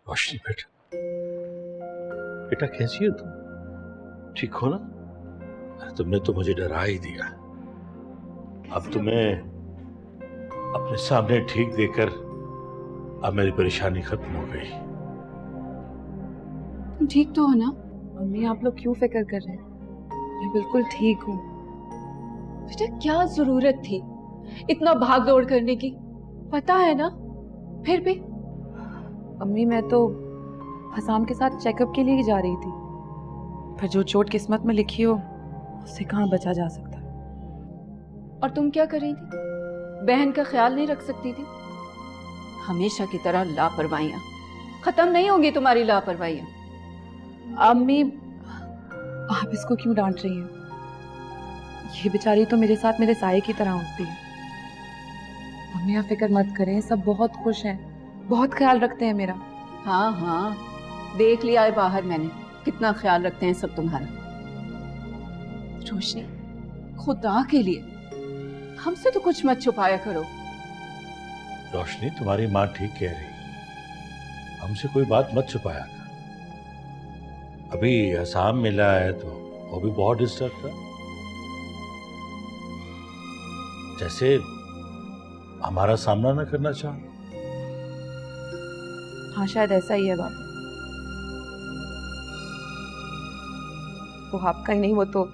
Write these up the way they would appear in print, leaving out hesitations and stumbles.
रोशनी बेटा, बेटा कैसी हो तुम? ठीक हो ना? तुमने तो मुझे डरा ही दिया। अब तुम्हें अपने सामने ठीक देखकर अब मेरी परेशानी खत्म हो गई। तुम ठीक तो हो ना? मम्मी आप लोग क्यों फिक्र कर रहे हैं? मैं बिल्कुल ठीक हूँ। बेटा क्या जरूरत थी इतना भाग दौड़ करने की? पता है ना, फिर भी। मम्मी मैं तो हसाम के साथ चेकअप के लिए ही जा रही थी, पर जो चोट किस्मत में लिखी हो उससे कहाँ बचा जा सकता। और तुम क्या कर रही थी? बहन का ख्याल नहीं रख सकती थी? हमेशा की तरह लापरवाहियां खत्म नहीं होंगी तुम्हारी लापरवाहियां। अम्मी आप इसको क्यों डांट रही हैं? ये बेचारी तो मेरे साथ मेरे साये की तरह होती है। मम्मी आप फिक्र मत करें, सब बहुत खुश हैं, बहुत ख्याल रखते हैं मेरा। हाँ हाँ, देख लिया है बाहर मैंने, कितना ख्याल रखते हैं सब तुम्हारा। रोशनी, खुदा के लिए हमसे तो कुछ मत छुपाया करो। रोशनी तुम्हारी माँ ठीक कह रही, हमसे कोई बात मत छुपाया कर। अभी असम मिला है तो वो भी बहुत डिस्टर्ब था, जैसे हमारा सामना ना करना चाह। हाँ शायद ऐसा ही है बाबा। वो आपका ही नहीं, वो तो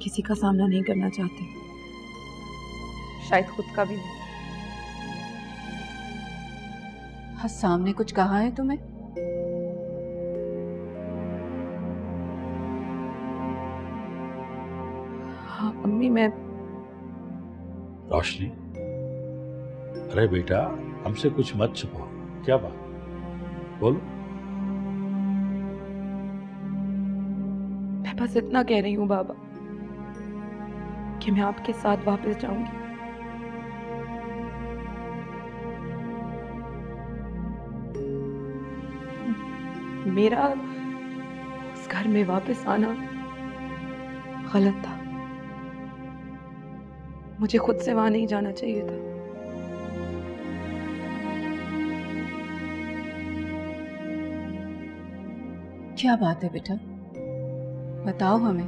किसी का सामना नहीं करना चाहते, शायद खुद का भी नहीं। हसाम ने कुछ कहा है तुम्हें? हाँ अम्मी मैं। रोशनी, अरे बेटा हमसे कुछ मत छुपाओ, क्या बात बोलो। मैं बस इतना कह रही हूँ बाबा कि मैं आपके साथ वापस जाऊंगी। मेरा उस घर में वापस आना गलत था, मुझे खुद से वहां नहीं जाना चाहिए था। क्या बात है बेटा, बताओ हमें।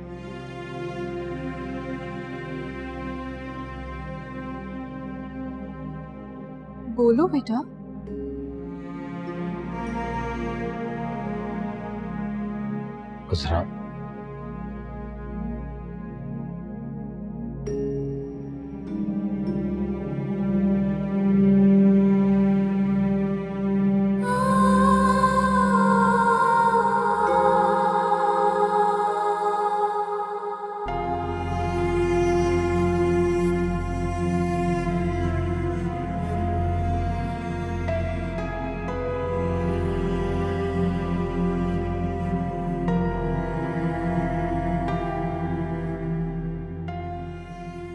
बोलो बेटा। गुजरा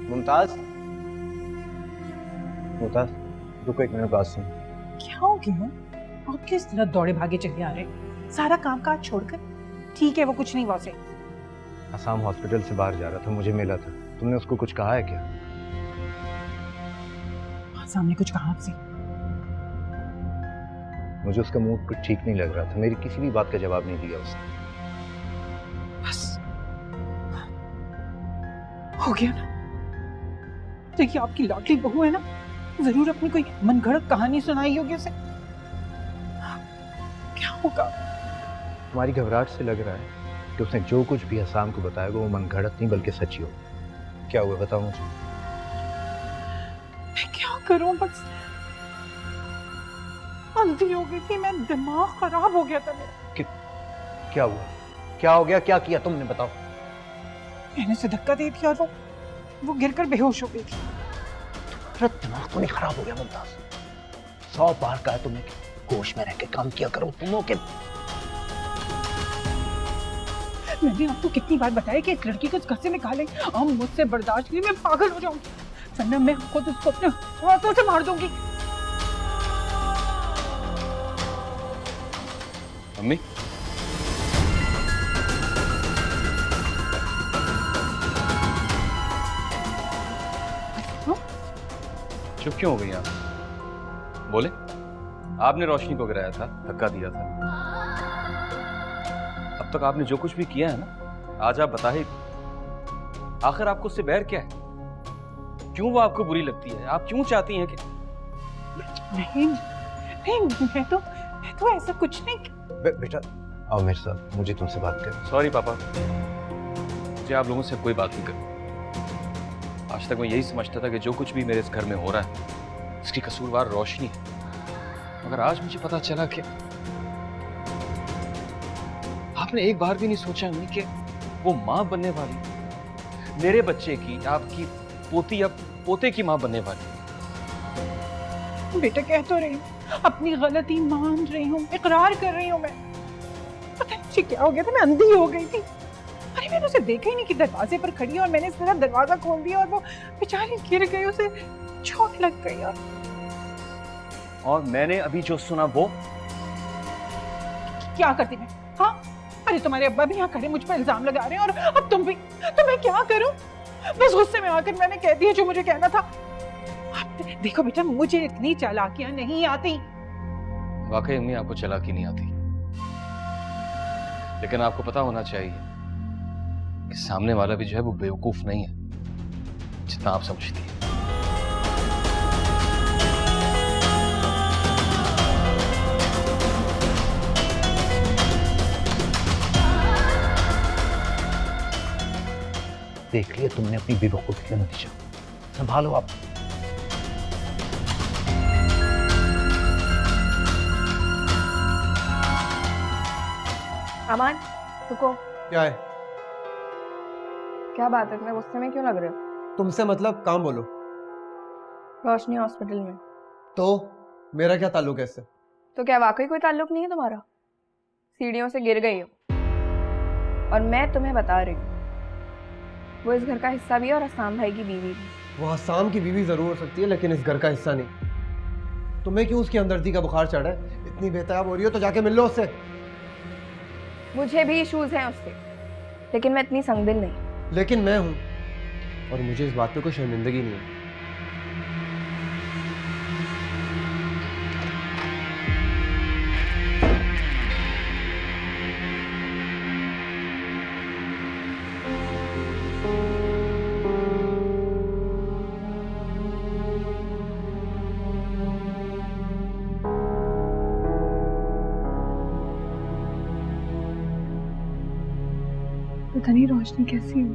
मुमताज, मुमताज रुको एक मिनट, बात सुन। क्या हो गया? आप किस तरह दौड़े भागे चले आ रहे हैं, सारा काम काज छोड़कर? ठीक है वो कुछ नहीं वैसे। आसाम हॉस्पिटल से बाहर जा रहा था, मुझे मिला था। तुमने उसको कुछ कहा है क्या? सामने कुछ कहा आपसे? मुझे उसका मूड कुछ ठीक नहीं लग रहा था, मेरी किसी भी बात का जवाब नहीं दिया उसने। बस हो गया ना? देखिए आपकी लाडली बहू है ना, जरूर अपनी कोई मनगढ़ंत कहानी सुनाई होगी उसे। क्या होगा? तुम्हारी घबराहट से लग रहा है कि उसने जो कुछ भी आसाम को बताया वो मनगढ़ंत नहीं बल्कि सच ही हो। क्या हुआ बताओ मुझे। मैं क्या करूं, बस हल्दी हो गई थी, मैं दिमाग खराब हो गया था मेरा। क्या हुआ? क्या हो गया? क्या किया तुमने बताओ। मैंने उसे धक्का दे दिया और वो गिरकर बेहोश हो गई थी। तुम्हारा दिमाग तो नहीं खराब हो गया मुमताज? 100 बार कहा तुमने कि होश में रह के काम किया करो। तुमों के मैंने आपको कितनी बार बताया कि इस लड़की को घर से निकालें। अब मुझसे बर्दाश्त नहीं, मैं पागल हो जाऊंगी। वरना मैं खुद उसको अपने हाथों से मार दूंगी। मम्मी, चुप क्यों हो गई आप? बोले। आपने रोशनी को गिराया था, धक्का दिया था। अब तक आपने जो कुछ भी किया है ना, आज आप बता ही, आखिर आपको उससे बैर क्या है? क्यों वो आपको बुरी लगती है? आप क्यों चाहती हैं कि नहीं नहीं, मैं तो ऐसा कुछ नहीं। बेटा आओ मेरे साथ, मुझे तुमसे बात करनी। सॉरी पापा, मुझे आप लोगों से कोई बात नहीं करनी। आज तक मैं यही समझता था कि जो कुछ भी मेरे इस घर में हो रहा है इसकी कसूरवार रोशनी है, मगर आज मुझे पता चला कि आपने एक बार भी नहीं सोचा नहीं कि वो माँ बनने वाली मेरे बच्चे की, आपकी पोती या पोते की माँ बनने वाली। बेटा कह तो रही हूँ, अपनी गलती मान रही हूँ, इकरार कर रही हूँ मैं। पता नहीं मुझे क्या हो गया था, मैं अंधी हो गई थी। अरे मैंने उसे देखा ही नहीं कि दरवाजे पर खड़ी है और मैंने इस तरह दरवाजा खोल दिया और वो बेचारी गिर गई, उसे चोट लग गई। और मैंने अभी जो सुना वो क्या करती मैं? हाँ, अरे तुम्हारे अब्बा भी यहाँ खड़े मुझ पर इल्जाम लगा रहे हैं और अब तुम भी। तो मैं क्या करूं? बस गुस्से में आकर मैंने कह दिया जो मुझे कहना था। देखो बेटा, मुझे इतनी चालाकियां नहीं आती। वाकई अम्मी आपको चालाकी नहीं आती, लेकिन आपको पता होना चाहिए कि सामने वाला भी जो है वो बेवकूफ नहीं है जितना आप समझती हैं। देख लिया तुमने अपनी बेवकूफी का नतीजा, संभालो आप। अमान रुको। क्या है? क्या बात है, तुम्हें गुस्से में क्यों लग रहे हो? तुमसे मतलब काम बोलो। रोशनी हॉस्पिटल में। तो मेरा क्या ताल्लुक है इससे? तो क्या वाकई कोई ताल्लुक नहीं है तुम्हारा? सीढ़ियों से गिर गई हो और मैं तुम्हें बता रही हूँ वो इस घर का हिस्सा भी है और अस्साम भाई की बीवी भी। वो हसाम की बीवी जरूर हो सकती है लेकिन इस घर का हिस्सा नहीं। तुम्हें क्यों उसकी हमदर्दी का बुखार चढ़ा है? इतनी बेताब हो रही हो तो जाके मिल लो उससे। मुझे भी इश्यूज हैं उससे, लेकिन मैं इतनी संगदिल नहीं। लेकिन मैं हूं और मुझे इस बात पे कोई शर्मिंदगी नहीं है। पता नहीं रोशनी कैसी हो,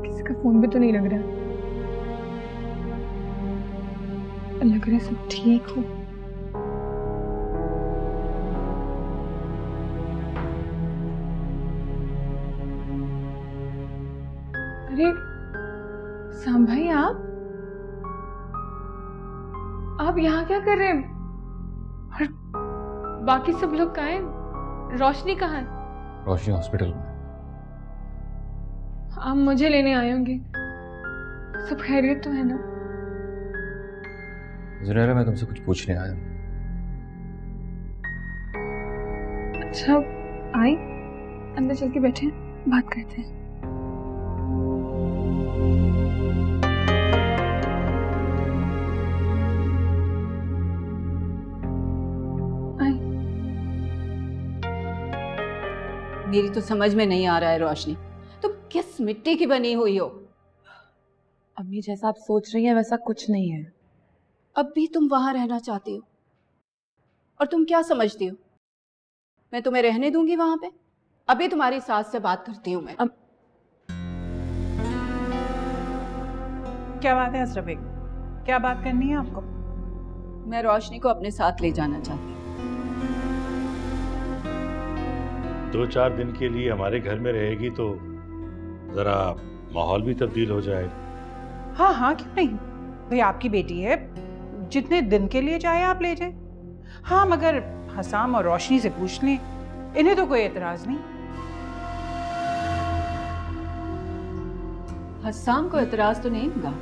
किसी का फोन भी तो नहीं लग रहा। लग रहा है सब ठीक हो। अरे साम भाई, आप यहाँ क्या कर रहे हैं? और बाकी सब लोग कहाँ हैं? रोशनी कहाँ है? रोशनी हॉस्पिटल में। आप मुझे लेने आए होंगे, सब खैरियत तो है ना? जुनैरा, मैं तुमसे कुछ पूछने आया हूँ। अच्छा आई, अंदर चल के बैठे बात करते हैं। मेरी तो समझ में नहीं आ रहा है रोशनी, तुम किस मिट्टी की बनी हुई हो? अम्मी जैसा आप सोच रही हैं वैसा कुछ नहीं है। अब भी तुम वहां रहना चाहती हो? और तुम क्या समझती हो मैं तुम्हें रहने दूंगी वहां पे? अभी तुम्हारी सास से बात करती हूँ मैं। क्या बात है असरा बेगम, क्या बात करनी है आपको? मैं रोशनी को अपने साथ ले जाना चाहती हूँ। 2-4 दिन के लिए हमारे घर में रहेगी तो जरा माहौल भी तब्दील हो जाएगा। हाँ हाँ, क्यों नहीं भाई, आपकी बेटी है, जितने दिन के लिए चाहे आप ले जाए। हाँ, मगर हसाम और रोशनी से पूछ लें, इन्हें तो कोई एतराज नहीं। हसाम को एतराज तो नहीं होगा?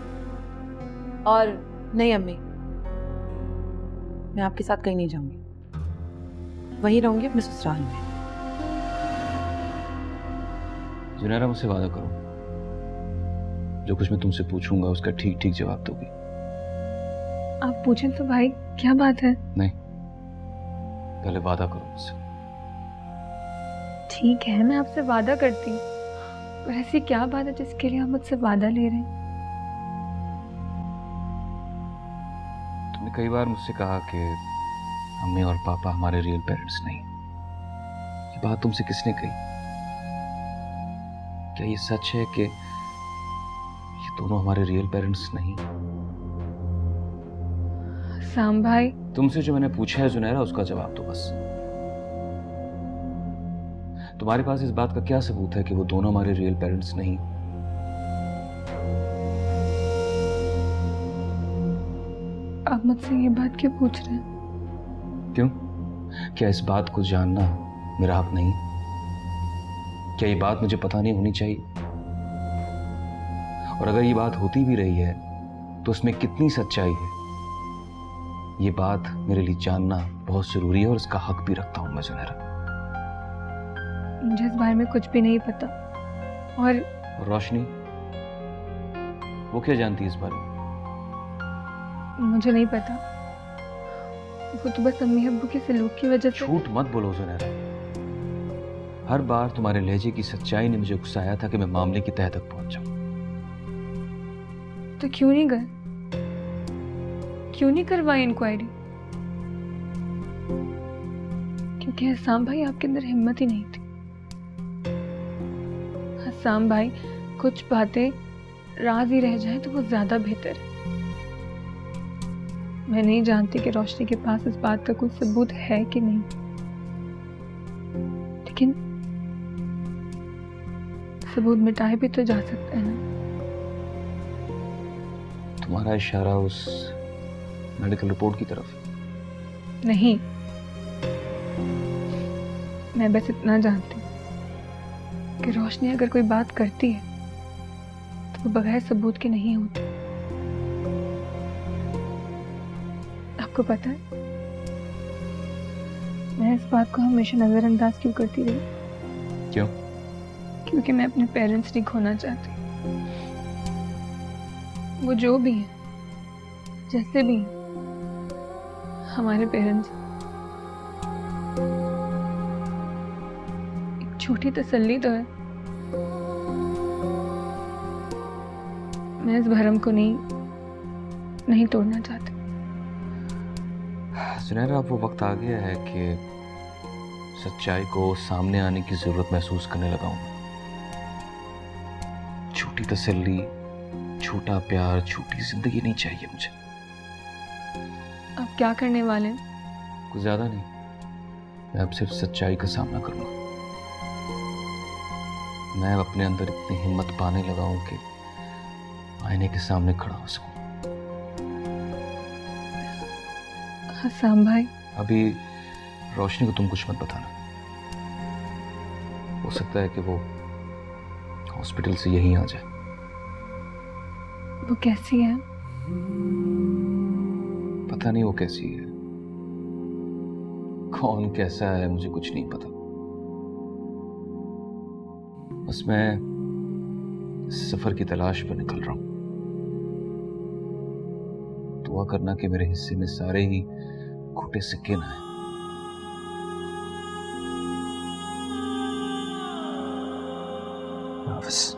और नहीं अम्मी, मैं आपके साथ कहीं नहीं जाऊंगी, वहीं रहूंगी अपने ससुराल में। जुनैरा, मुझसे वादा करो, जो कुछ मैं तुमसे पूछूंगा उसका ठीक ठीक जवाब दोगी। आप पूछें तो भाई। क्या बात है? नहीं, पहले वादा करो मुझसे। ठीक है, मैं आपसे वादा करती हूँ, पर ऐसी क्या बात है जिसके लिए आप मुझसे वादा ले रहे हैं? तुमने कई बार मुझसे कहा कि मम्मी और पापा हमारे रियल पेरेंट्स नहीं। ये बात तुमसे किसने कही? क्या ये सच है कि ये दोनों हमारे रियल पेरेंट्स नहीं? साम भाई, तुमसे जो मैंने पूछा है जुनैरा, उसका जवाब दो बस। तुम्हारे पास इस बात का क्या सबूत है कि वो दोनों हमारे रियल पेरेंट्स नहीं? आप मुझसे ये बात क्यों पूछ रहे हैं? क्यों? क्या इस बात को जानना मेरा हक नहीं? क्या ये बात मुझे पता नहीं होनी चाहिए? और अगर ये बात होती भी रही है तो उसमें कितनी सच्चाई है, ये बात मेरे लिए जानना बहुत जरूरी है और इसका हक भी रखता हूं मैं जुनैरा। मुझे इस बारे में कुछ भी नहीं पता। और रोशनी, वो क्या जानती है इस बारे में? मुझे नहीं पता, वो तो बस अम्मी अब्बू के सलूक की वजह से। झूठ मत बोलो जुनैरा। हर बार तुम्हारे लहजे की सच्चाई ने मुझे गुस्साया था कि मैं मामले की तह तक पहुंच जाऊं। तो क्यों नहीं गए? क्यों नहीं करवाई इंक्वायरी? क्योंकि हसाम भाई आपके अंदर हिम्मत ही नहीं थी। हसाम भाई, कुछ बातें राज ही रह जाए तो वो ज्यादा बेहतर है। मैं नहीं जानती कि रोशनी के पास इस बात का कोई सबूत है कि नहीं, लेकिन सबूत मिटाए भी तो जा सकते हैं ना। तुम्हारा इशारा उस मेडिकल रिपोर्ट की तरफ? नहीं, मैं बस इतना जानती हूँ कि रोशनी अगर कोई बात करती है तो वो बगैर सबूत के नहीं होती। आपको पता है, मैं इस बात को हमेशा नजरअंदाज क्यों करती रही? क्यों? क्योंकि मैं अपने पेरेंट्स नहीं खोना चाहती। वो जो भी हैं, जैसे भी हैं, हमारे पेरेंट्स। एक छोटी तसल्ली तो है, मैं इस भरम को नहीं तोड़ना चाहती। जुनैरा, अब वो वक्त आ गया है कि सच्चाई को सामने आने की जरूरत महसूस करने लगा हूं। छोटी तसल्ली, छोटा प्यार, छोटी जिंदगी नहीं चाहिए मुझे। आप क्या करने वाले हैं? कुछ ज्यादा नहीं, मैं अब सिर्फ सच्चाई का सामना करूंगा। मैं अपने अंदर इतनी हिम्मत पाने लगा हूं कि आईने के सामने खड़ा हो सकूं। हसाम भाई, अभी रोशनी को तुम कुछ मत बताना। हो सकता है कि वो हॉस्पिटल से यहीं आ जाए। वो कैसी है? पता नहीं वो कैसी है, कौन कैसा है, मुझे कुछ नहीं पता। बस मैं सफर की तलाश पर निकल रहा हूं। दुआ करना कि मेरे हिस्से में सारे ही खोटे सिक्के ना आए। हाफिज़।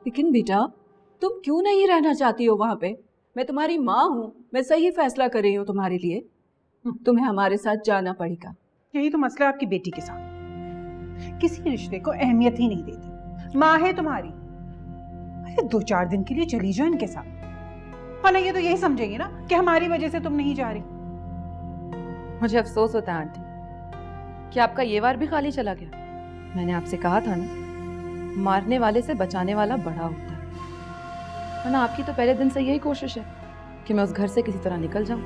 लेकिन बेटा, तुम क्यों नहीं रहना चाहती हो वहां पे? मैं तुम्हारी माँ हूँ, मैं सही फैसला कर रही हूँ तुम्हारे लिए। तुम्हें हमारे साथ जाना पड़ेगा। यही तो मसला है आपकी बेटी के साथ, किसी रिश्ते को अहमियत ही नहीं देती। माँ है तुम्हारी, अरे 2-4 दिन के लिए चली जाओ इनके साथ। और ना ये तो यही समझेंगे ना कि हमारी वजह से तुम नहीं जा रही। मुझे अफसोस होता है आंटी कि आपका ये वार भी खाली चला गया। मैंने आपसे कहा था ना, मारने वाले से बचाने वाला बड़ा होता है। वरना आपकी तो पहले दिन से यही कोशिश है कि मैं उस घर से किसी तरह निकल जाऊं,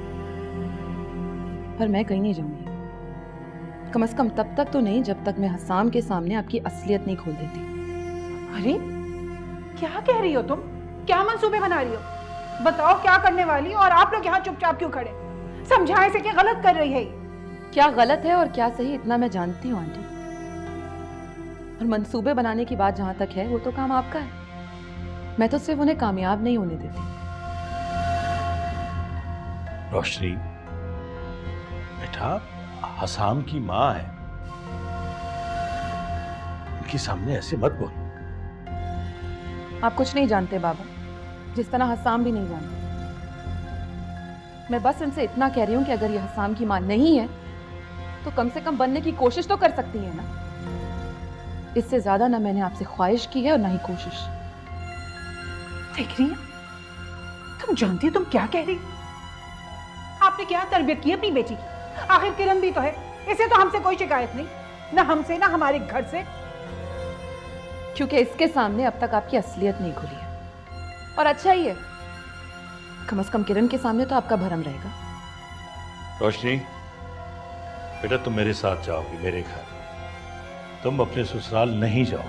पर मैं कहीं नहीं जाऊंगी। कम से कम तब तक तो नहीं जब तक मैं हसाम के सामने आपकी असलियत नहीं खोल देती। अरे क्या कह रही हो तुम? क्या मंसूबे बना रही हो? बताओ क्या करने वाली हो? और आप लोग यहाँ चुपचाप क्यों खड़े? समझाएं से क्या गलत कर रही है ये? क्या गलत है और क्या सही इतना मैं जानती हूँ आंटी। और मंसूबे बनाने की बात जहां तक है वो तो काम आपका है, मैं तो सिर्फ उन्हें कामयाब नहीं होने देती। रोशनी बेटा, हसाम की माँ है, उनके सामने ऐसे मत बोल। आप कुछ नहीं जानते बाबा, जिस तरह हसाम भी नहीं जानते। मैं बस इनसे इतना कह रही हूँ कि अगर ये हसाम की माँ नहीं है तो कम से कम बनने की कोशिश तो कर सकती है ना। इससे ज्यादा ना मैंने आपसे ख्वाहिश की है और ना ही कोशिश। देख रही है, तुम जानती हो तुम क्या कह रही हो? आपने क्या तरबियत की अपनी बेटी की? आखिर किरण भी तो है, इसे तो हमसे कोई शिकायत नहीं, ना हमसे ना हमारे घर से। क्योंकि इसके सामने अब तक आपकी असलियत नहीं खुली है। और अच्छा ही है, कम से कम किरण के सामने तो आपका भरम रहेगा। रोशनी बेटा, तुम मेरे साथ जाओगी मेरे घर, तुम अपने ससुराल नहीं जाओ।